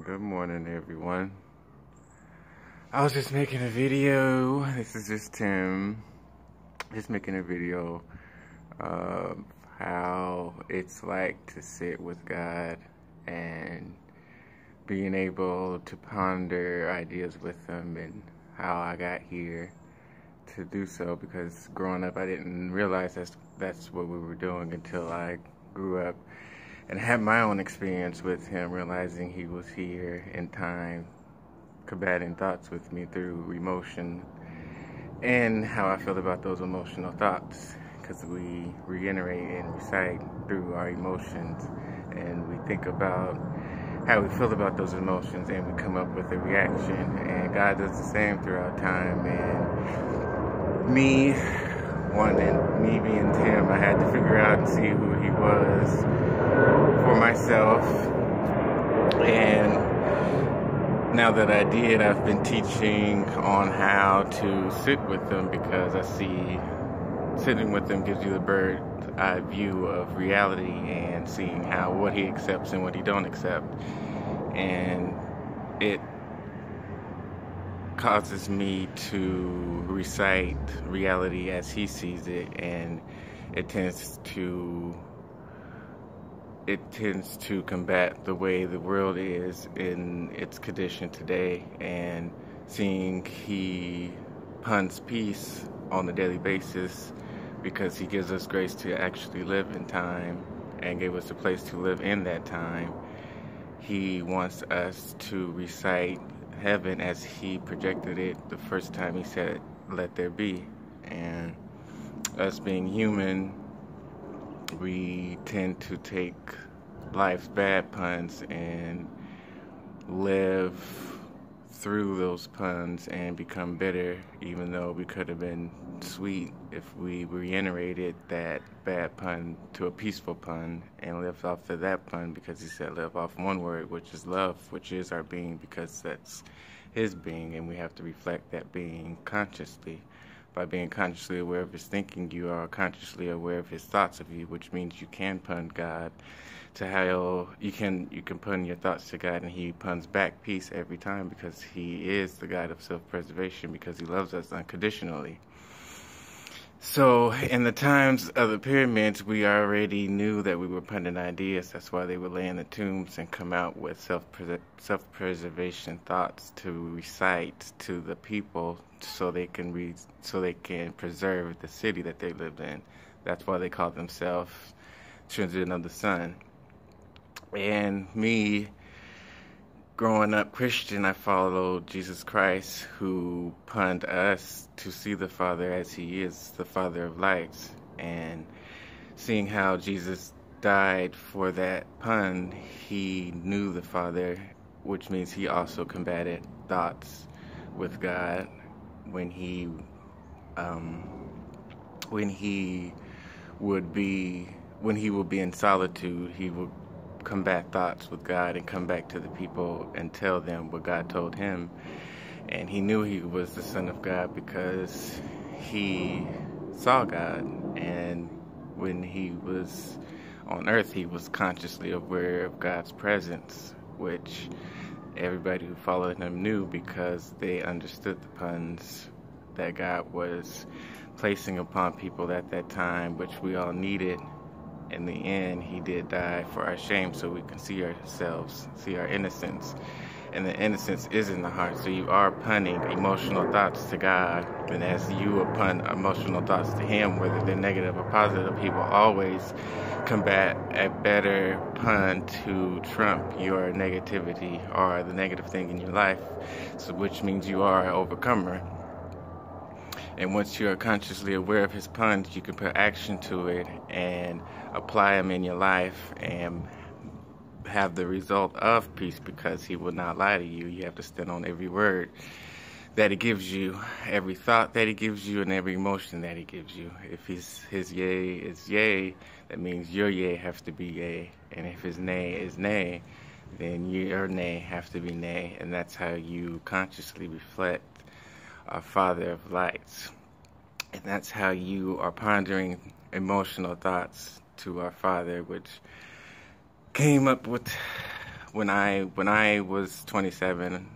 Good morning, everyone. I was just making a video. This is just Tim. Just making a video of how it's like to sit with God and being able to ponder ideas with Him, and how I got here to do so, because growing up I didn't realize that's what we were doing until I grew up and had my own experience with Him, realizing He was here in time, combating thoughts with me through emotion, and how I feel about those emotional thoughts, because we reiterate and recite through our emotions, and we think about how we feel about those emotions, and we come up with a reaction, and God does the same throughout time. And me being Tim, I had to figure out and see who He was for myself. And now that I did, I've been teaching on how to sit with Him, because I see sitting with Him gives you the bird's eye view of reality, and seeing what He accepts and what He don't accept. And it causes me to recite reality as He sees it, and it tends to combat the way the world is in its condition today. And seeing He puns peace on a daily basis, because He gives us grace to actually live in time and gave us a place to live in that time. He wants us to recite heaven as He projected it the first time He said, "Let there be." And us being human, we tend to take life's bad puns and live through those puns and become bitter, even though we could have been sweet if we reiterated that bad pun to a peaceful pun and lived off of that pun, because He said live off one word, which is love, which is our being, because that's His being, and we have to reflect that being consciously. By being consciously aware of His thinking, you are consciously aware of His thoughts of you, which means you can pun God to how you can pun your thoughts to God, and He puns back peace every time, because He is the God of self-preservation, because He loves us unconditionally. So in the times of the pyramids, we already knew that we were punning ideas. That's why they would lay in the tombs and come out with self-preservation thoughts to recite to the people, so they can preserve the city that they lived in. That's why they call themselves children of the sun. And me, growing up Christian, I followed Jesus Christ, who punned us to see the Father as He is, the Father of lights. And seeing how Jesus died for that pun, He knew the Father, which means He also combated thoughts with God. When he would be in solitude, He would combat thoughts with God and come back to the people and tell them what God told Him. And He knew He was the Son of God because He saw God. And when He was on earth, He was consciously aware of God's presence, which everybody who followed Him knew, because they understood the puns that God was placing upon people at that time, which we all needed. In the end, He did die for our shame, so we can see ourselves, see our innocence. And the innocence is in the heart. So you are punning emotional thoughts to God. And as you pun emotional thoughts to Him, whether they're negative or positive, He will always combat a better pun to trump your negativity or the negative thing in your life, so which means you are an overcomer. And once you are consciously aware of His puns, you can put action to it and apply them in your life and have the result of peace, because He will not lie to you. You have to stand on every word that He gives you, every thought that He gives you, and every emotion that He gives you. If His yea is yea, that means your yea has to be yea. And if His nay is nay, then your nay have to be nay. And that's how you consciously reflect our Father of lights. And that's how you are pondering emotional thoughts to our Father, which came up with when I was 27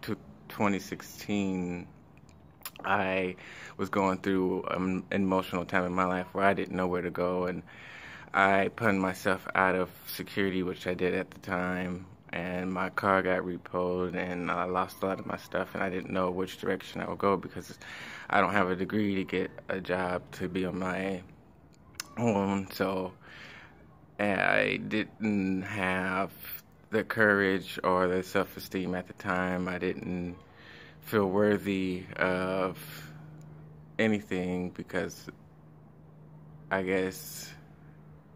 to 2016, I was going through an emotional time in my life where I didn't know where to go, and I punned myself out of security, which I did at the time, and my car got repoed, and I lost a lot of my stuff, and I didn't know which direction I would go because I don't have a degree to get a job to be on my own, so I didn't have the courage or the self-esteem at the time. I didn't feel worthy of anything because I guess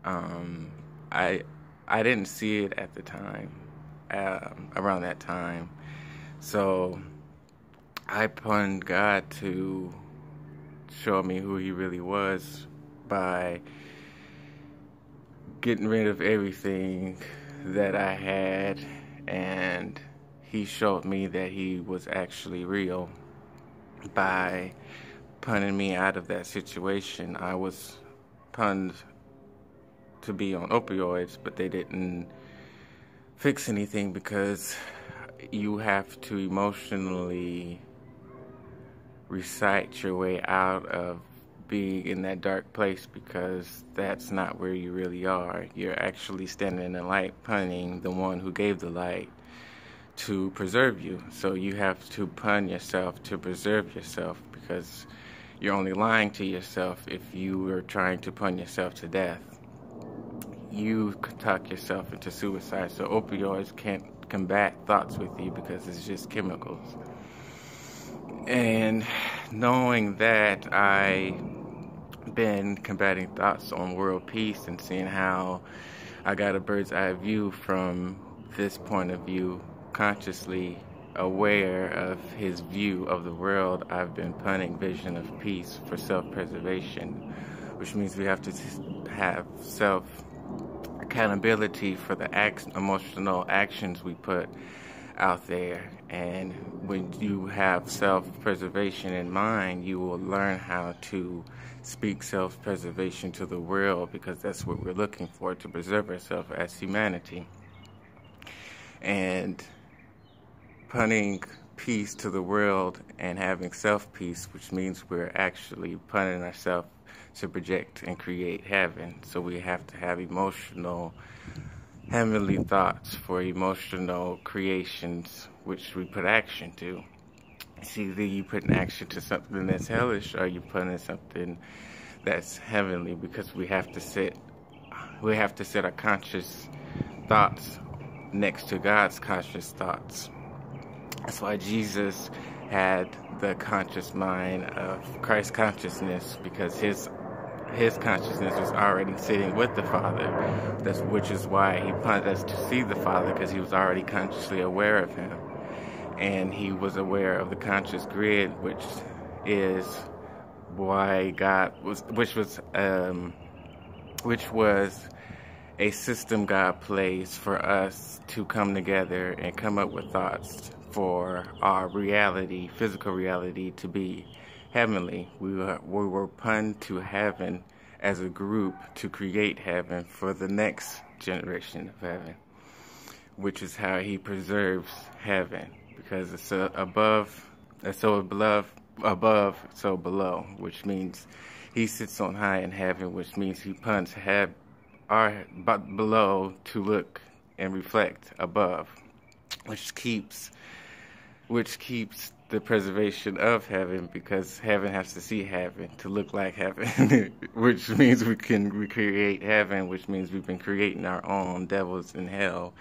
I didn't see it at the time, around that time. So I punned God to show me who He really was by getting rid of everything that I had, and He showed me that He was actually real by punning me out of that situation. I was punned to be on opioids, but they didn't fix anything because you have to emotionally recite your way out of being in that dark place, because that's not where you really are. You're actually standing in the light, punning the one who gave the light to preserve you. So you have to pun yourself to preserve yourself, because you're only lying to yourself if you were trying to pun yourself to death. You could talk yourself into suicide. So opioids can't combat thoughts with you because it's just chemicals. And knowing that, I been combating thoughts on world peace and seeing how I got a bird's eye view from this point of view, consciously aware of His view of the world. I've been punning vision of peace for self-preservation, which means we have to have self-accountability for the emotional actions we put out there. And when you have self-preservation in mind, you will learn how to speak self-preservation to the world, because that's what we're looking for, to preserve ourselves as humanity. And punning peace to the world and having self-peace, which means we're actually punning ourselves to project and create heaven. So we have to have emotional, heavenly thoughts for emotional creations, which we put action to. See, either you put an action to something that's hellish, or you put in something that's heavenly, because we have to set our conscious thoughts next to God's conscious thoughts. That's why Jesus had the conscious mind of Christ consciousness, because his consciousness was already sitting with the Father. Which is why He punned us to see the Father, because He was already consciously aware of Him. And He was aware of the conscious grid, which is why which was a system God placed for us to come together and come up with thoughts for our reality, physical reality, to be heavenly. We were punned to heaven as a group to create heaven for the next generation of heaven, which is how He preserves heaven, because it's above, so below, which means He sits on high in heaven, which means He punts below to look and reflect above, which keeps the preservation of heaven, because heaven has to see heaven to look like heaven, which means we can recreate heaven, which means we've been creating our own devils in hell,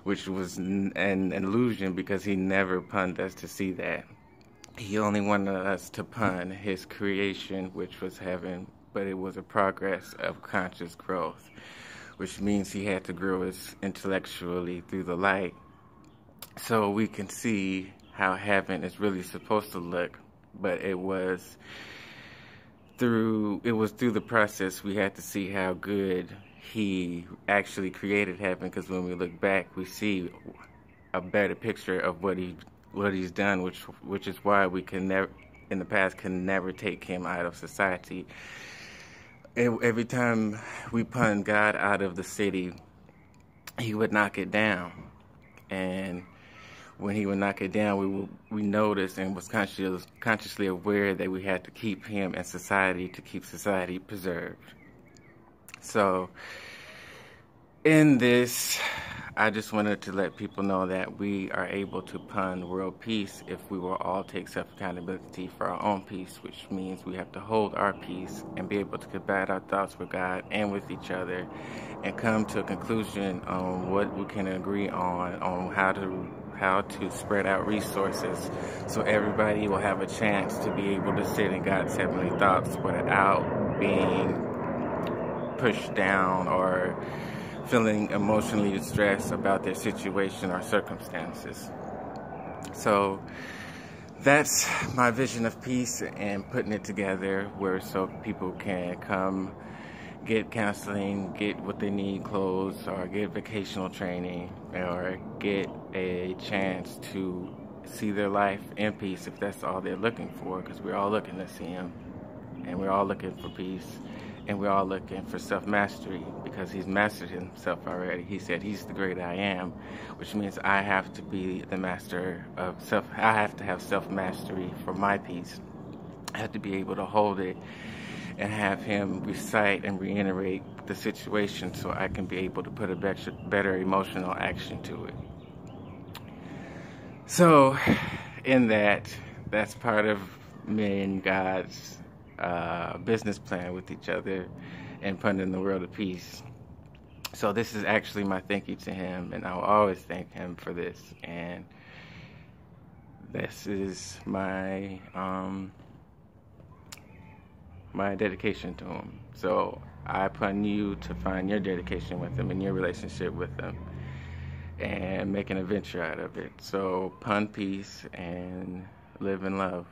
which was an illusion, because He never punned us to see that. He only wanted us to pun His creation, which was heaven, but it was a progress of conscious growth, which means He had to grow us intellectually through the light, so we can see how heaven is really supposed to look. But it was through the process we had to see how good He actually created heaven, because when we look back, we see a better picture of what He's done, which is why we can never, in the past, can never take Him out of society. Every time we pun God out of the city, he would knock it down. And when he would knock it down, we noticed and was consciously aware that we had to keep him in society to keep society preserved. So in this, I just wanted to let people know that we are able to pun world peace if we will all take self-accountability for our own peace, which means we have to hold our peace and be able to combat our thoughts with God and with each other and come to a conclusion on what we can agree on how to spread out resources so everybody will have a chance to be able to sit in God's heavenly thoughts without being pushed down or feeling emotionally distressed about their situation or circumstances. So that's my vision of peace and putting it together where so people can come get counseling, get what they need, clothes, or get vocational training, or get a chance to see their life in peace if that's all they're looking for, because we're all looking to see Him, and we're all looking for peace, and we're all looking for self-mastery, because He's mastered Himself already. He said He's the great I am, which means I have to be the master of self. I have to have self-mastery for my peace. I have to be able to hold it and have Him recite and reiterate the situation so I can be able to put a better emotional action to it. So in that's part of me and God's business plan with each other and putting the world of peace. So this is actually my thank you to Him, and I'll always thank Him for this. And this is my my dedication to Him. So I pun you to find your dedication with Him and your relationship with Him and make an adventure out of it. So pun peace and live in love.